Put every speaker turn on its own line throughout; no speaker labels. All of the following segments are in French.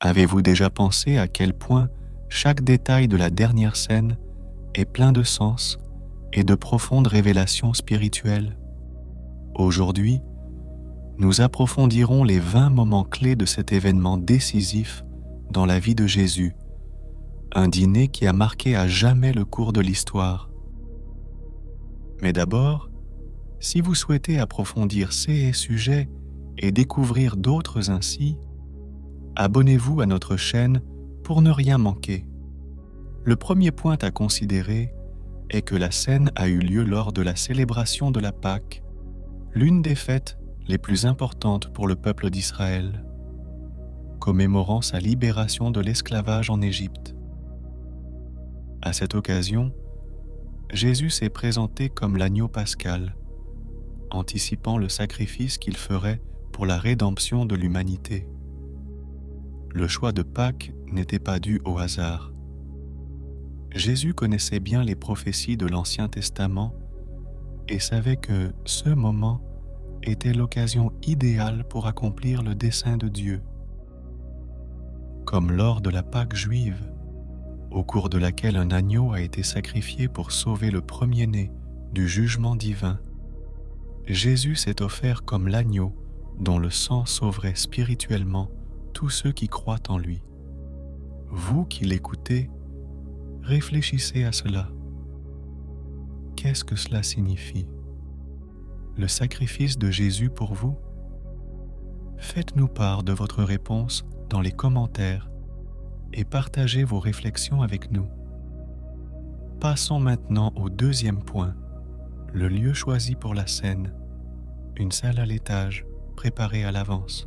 Avez-vous déjà pensé à quel point chaque détail de la dernière scène est plein de sens et de profondes révélations spirituelles? Aujourd'hui, nous approfondirons les 20 moments clés de cet événement décisif dans la vie de Jésus, un dîner qui a marqué à jamais le cours de l'histoire. Mais d'abord, si vous souhaitez approfondir ces sujets et découvrir d'autres ainsi, abonnez-vous à notre chaîne pour ne rien manquer. Le premier point à considérer est que la scène a eu lieu lors de la célébration de la Pâque, l'une des fêtes les plus importantes pour le peuple d'Israël, commémorant sa libération de l'esclavage en Égypte. À cette occasion, Jésus s'est présenté comme l'agneau pascal, anticipant le sacrifice qu'il ferait pour la rédemption de l'humanité. Le choix de Pâques n'était pas dû au hasard. Jésus connaissait bien les prophéties de l'Ancien Testament et savait que ce moment était l'occasion idéale pour accomplir le dessein de Dieu. Comme lors de la Pâque juive, au cours de laquelle un agneau a été sacrifié pour sauver le premier-né du jugement divin, Jésus s'est offert comme l'agneau dont le sang sauverait spirituellement tous ceux qui croient en lui. Vous qui l'écoutez, réfléchissez à cela. Qu'est-ce que cela signifie? Le sacrifice de Jésus pour vous? Faites-nous part de votre réponse dans les commentaires et partagez vos réflexions avec nous. Passons maintenant au deuxième point, le lieu choisi pour la scène, une salle à l'étage préparée à l'avance.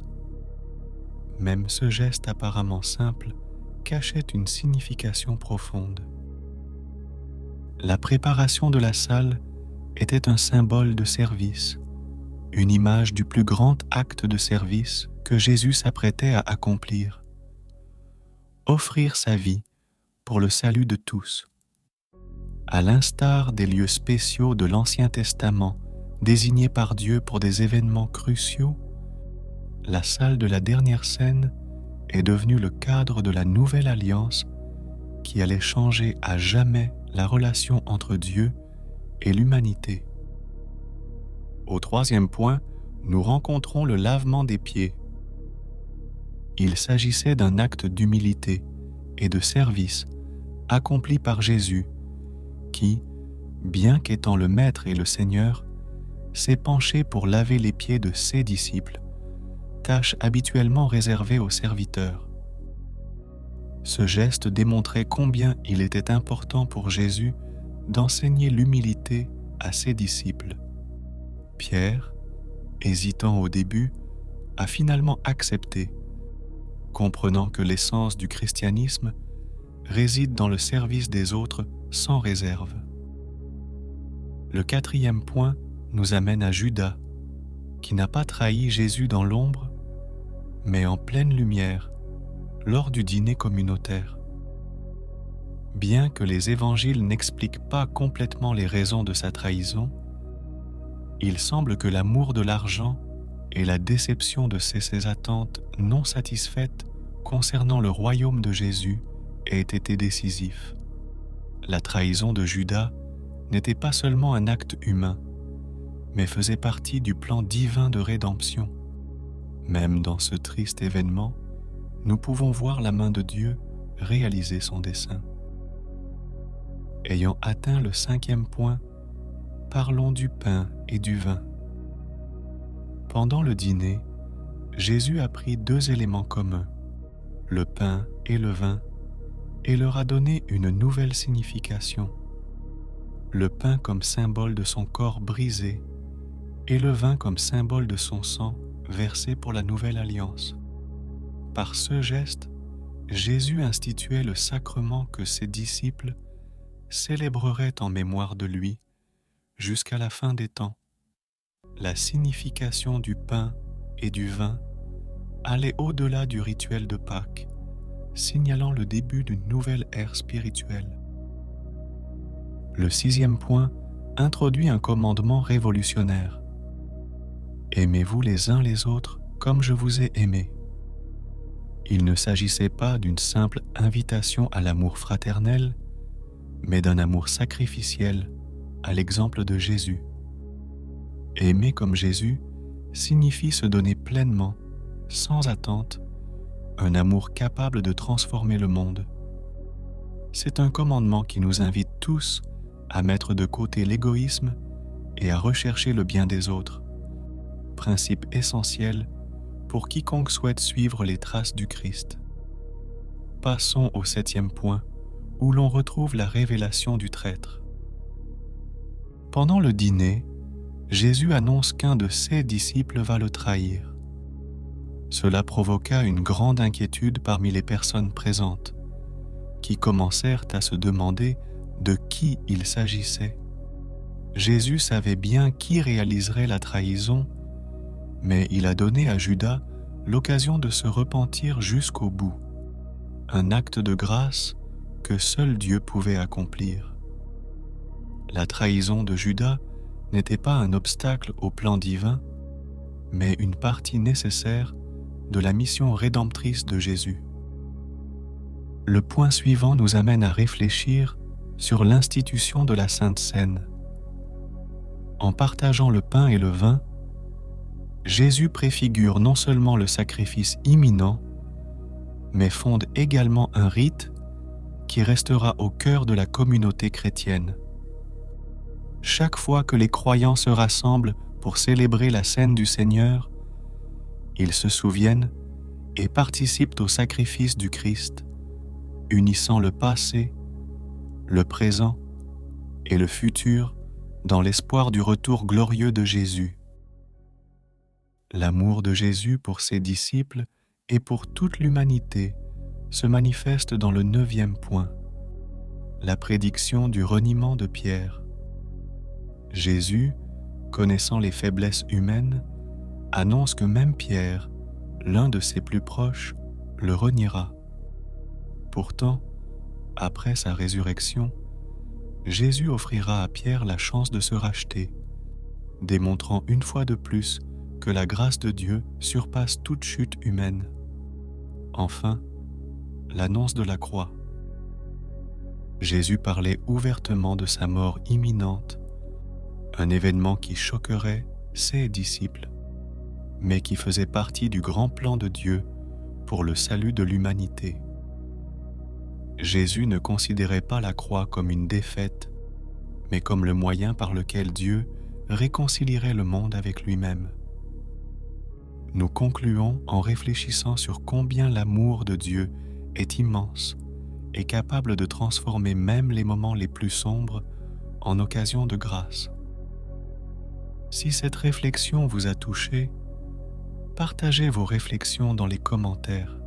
Même ce geste apparemment simple cachait une signification profonde. La préparation de la salle était un symbole de service, une image du plus grand acte de service que Jésus s'apprêtait à accomplir. Offrir sa vie pour le salut de tous. À l'instar des lieux spéciaux de l'Ancien Testament désignés par Dieu pour des événements cruciaux, la salle de la dernière scène est devenue le cadre de la nouvelle alliance qui allait changer à jamais la relation entre Dieu et l'humanité. Au troisième point, nous rencontrons le lavement des pieds. Il s'agissait d'un acte d'humilité et de service accompli par Jésus qui, bien qu'étant le Maître et le Seigneur, s'est penché pour laver les pieds de ses disciples, tâche habituellement réservée aux serviteurs. Ce geste démontrait combien il était important pour Jésus d'enseigner l'humilité à ses disciples. Pierre, hésitant au début, a finalement accepté, comprenant que l'essence du christianisme réside dans le service des autres sans réserve. Le quatrième point nous amène à Judas, qui n'a pas trahi Jésus dans l'ombre, mais en pleine lumière, lors du dîner communautaire. Bien que les évangiles n'expliquent pas complètement les raisons de sa trahison, il semble que l'amour de l'argent et la déception de ses attentes non satisfaites concernant le royaume de Jésus aient été décisifs. La trahison de Judas n'était pas seulement un acte humain, mais faisait partie du plan divin de rédemption. Même dans ce triste événement, nous pouvons voir la main de Dieu réaliser son dessein. Ayant atteint le cinquième point, parlons du pain et du vin. Pendant le dîner, Jésus a pris deux éléments communs, le pain et le vin, et leur a donné une nouvelle signification. Le pain comme symbole de son corps brisé et le vin comme symbole de son sang versé pour la nouvelle alliance. Par ce geste, Jésus instituait le sacrement que ses disciples célébreraient en mémoire de lui jusqu'à la fin des temps. La signification du pain et du vin allait au-delà du rituel de Pâques, signalant le début d'une nouvelle ère spirituelle. Le sixième point introduit un commandement révolutionnaire. Aimez-vous les uns les autres comme je vous ai aimé. Il ne s'agissait pas d'une simple invitation à l'amour fraternel, mais d'un amour sacrificiel, à l'exemple de Jésus. Aimer comme Jésus signifie se donner pleinement, sans attente, un amour capable de transformer le monde. C'est un commandement qui nous invite tous à mettre de côté l'égoïsme et à rechercher le bien des autres, principe essentiel pour quiconque souhaite suivre les traces du Christ. Passons au 7e point, où l'on retrouve la révélation du traître. Pendant le dîner, Jésus annonce qu'un de ses disciples va le trahir. Cela provoqua une grande inquiétude parmi les personnes présentes, qui commencèrent à se demander de qui il s'agissait. Jésus savait bien qui réaliserait la trahison, mais il a donné à Judas l'occasion de se repentir jusqu'au bout, un acte de grâce que seul Dieu pouvait accomplir. La trahison de Judas n'était pas un obstacle au plan divin, mais une partie nécessaire de la mission rédemptrice de Jésus. Le point suivant nous amène à réfléchir sur l'institution de la Sainte Seine. En partageant le pain et le vin, Jésus préfigure non seulement le sacrifice imminent, mais fonde également un rite qui restera au cœur de la communauté chrétienne. Chaque fois que les croyants se rassemblent pour célébrer la Cène du Seigneur, ils se souviennent et participent au sacrifice du Christ, unissant le passé, le présent et le futur dans l'espoir du retour glorieux de Jésus. L'amour de Jésus pour ses disciples et pour toute l'humanité se manifeste dans le 9e point, la prédiction du reniement de Pierre. Jésus, connaissant les faiblesses humaines, annonce que même Pierre, l'un de ses plus proches, le reniera. Pourtant, après sa résurrection, Jésus offrira à Pierre la chance de se racheter, démontrant une fois de plus que la grâce de Dieu surpasse toute chute humaine. Enfin, l'annonce de la croix. Jésus parlait ouvertement de sa mort imminente, un événement qui choquerait ses disciples, mais qui faisait partie du grand plan de Dieu pour le salut de l'humanité. Jésus ne considérait pas la croix comme une défaite, mais comme le moyen par lequel Dieu réconcilierait le monde avec lui-même. Nous concluons en réfléchissant sur combien l'amour de Dieu est immense et capable de transformer même les moments les plus sombres en occasion de grâce. Si cette réflexion vous a touché, partagez vos réflexions dans les commentaires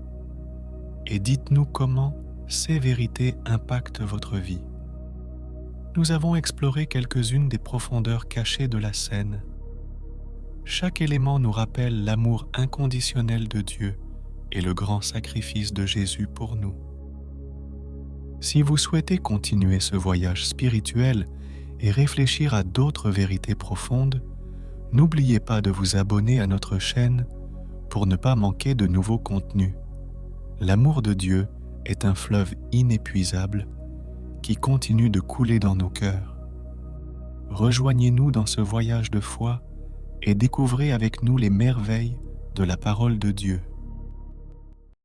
et dites-nous comment ces vérités impactent votre vie. Nous avons exploré quelques-unes des profondeurs cachées de la Cène. Chaque élément nous rappelle l'amour inconditionnel de Dieu et le grand sacrifice de Jésus pour nous. Si vous souhaitez continuer ce voyage spirituel et réfléchir à d'autres vérités profondes, n'oubliez pas de vous abonner à notre chaîne pour ne pas manquer de nouveaux contenus. L'amour de Dieu est un fleuve inépuisable qui continue de couler dans nos cœurs. Rejoignez-nous dans ce voyage de foi et découvrez avec nous les merveilles de la parole de Dieu.